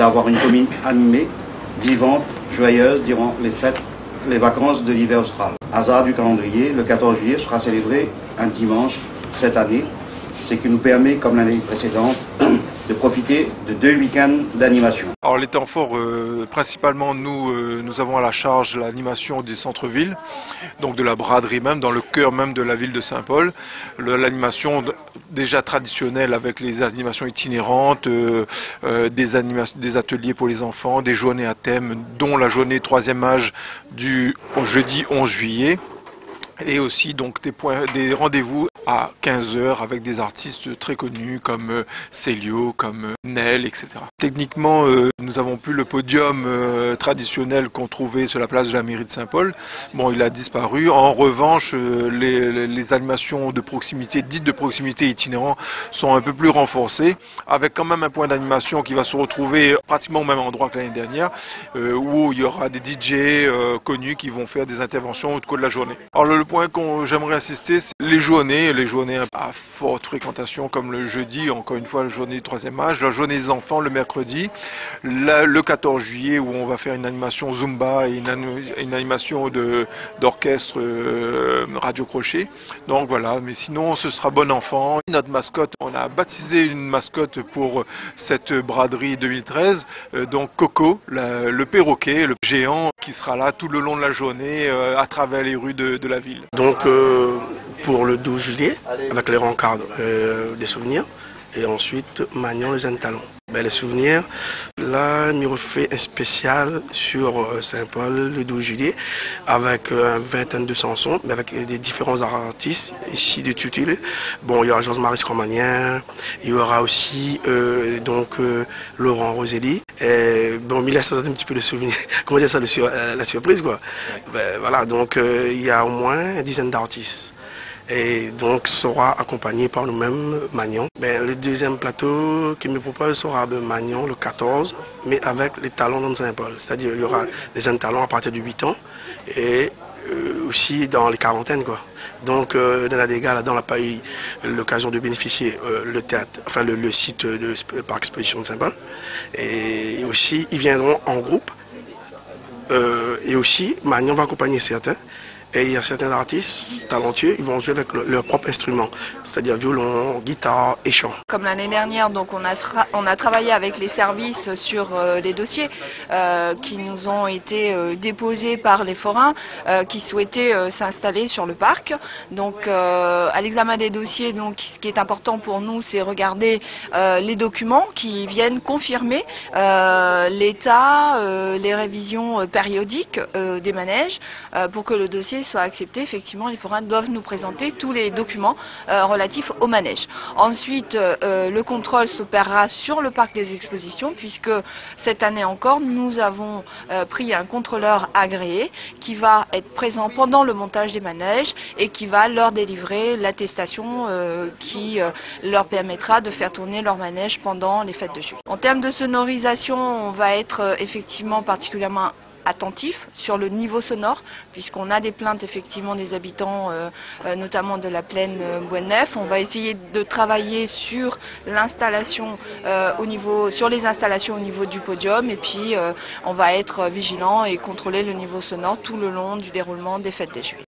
c'est avoir une commune animée, vivante, joyeuse durant les fêtes, les vacances de l'hiver austral. Hasard du calendrier, le 14 juillet sera célébré un dimanche cette année, ce qui nous permet, comme l'année précédente, de profiter de 2 week-ends d'animation. Alors les temps forts, principalement nous avons à la charge l'animation des centres-villes, donc de la braderie même, dans le cœur même de la ville de Saint-Paul. L'animation déjà traditionnelle avec les animations itinérantes, des ateliers pour les enfants, des journées à thème, dont la journée 3e âge du jeudi 11 juillet. Et aussi donc des rendez-vous à 15 h avec des artistes très connus comme Célio, comme Nel, etc. Techniquement, nous avons plus le podium traditionnel qu'on trouvait sur la place de la mairie de Saint-Paul. Bon, il a disparu. En revanche, les animations de proximité, dites de proximité itinérants, sont un peu plus renforcées, avec quand même un point d'animation qui va se retrouver pratiquement au même endroit que l'année dernière, où il y aura des DJ connus qui vont faire des interventions au cours de la journée. Alors, le point que j'aimerais insister, c'est les journées à forte fréquentation comme le jeudi, encore une fois la journée du 3e âge, la journée des enfants le mercredi, le 14 juillet où on va faire une animation Zumba et une animation d'orchestre radio crochet. Donc voilà, mais sinon ce sera bon enfant. Notre mascotte, on a baptisé une mascotte pour cette braderie 2013, donc Coco, le perroquet, le géant qui sera là tout le long de la journée à travers les rues de la ville. Donc pour le 12 juillet, avec les rencarts des souvenirs, et ensuite Magnon, le jeune talon. Les souvenirs, là, il me refait un spécial sur Saint-Paul le 12 juillet, avec une vingtaine de chansons, mais avec des différents artistes ici de Tutil. Bon, il y aura Josemarie Scromanien, il y aura aussi Laurent Roselli. Et bon, il laisse un petit peu de souvenirs, comment dire ça, la surprise, quoi. Voilà, donc il y a au moins une dizaine d'artistes. Et donc sera accompagné par nous-mêmes Magnon. Le deuxième plateau qu'il me propose sera de Magnon le 14, mais avec les talents de Saint-Paul. C'est-à-dire il y aura des jeunes talents à partir de 8 ans et aussi dans les quarantaines, quoi. Donc dans les gars là-dedans, on n'a pas eu l'occasion de bénéficier le théâtre, enfin le site de Parc Exposition de Saint-Paul. Et aussi ils viendront en groupe. Et aussi Magnon va accompagner certains. Et il y a certains artistes talentueux, ils vont jouer avec leur propre instrument, c'est-à-dire violon, guitare et chant. Comme l'année dernière, donc on a travaillé avec les services sur les dossiers qui nous ont été déposés par les forains qui souhaitaient s'installer sur le parc. Donc à l'examen des dossiers, donc, ce qui est important pour nous, c'est regarder les documents qui viennent confirmer l'état, les révisions périodiques des manèges pour que le dossier soit accepté. Effectivement, les forains doivent nous présenter tous les documents relatifs au manège. Ensuite, le contrôle s'opérera sur le parc des expositions, puisque cette année encore, nous avons pris un contrôleur agréé qui va être présent pendant le montage des manèges et qui va leur délivrer l'attestation qui leur permettra de faire tourner leur manège pendant les fêtes de juillet. En termes de sonorisation, on va être effectivement particulièrement attentif sur le niveau sonore, puisqu'on a des plaintes effectivement des habitants, notamment de la plaine Bois-Neuf. On va essayer de travailler sur l'installation sur les installations au niveau du podium, et puis on va être vigilant et contrôler le niveau sonore tout le long du déroulement des fêtes des Juifs.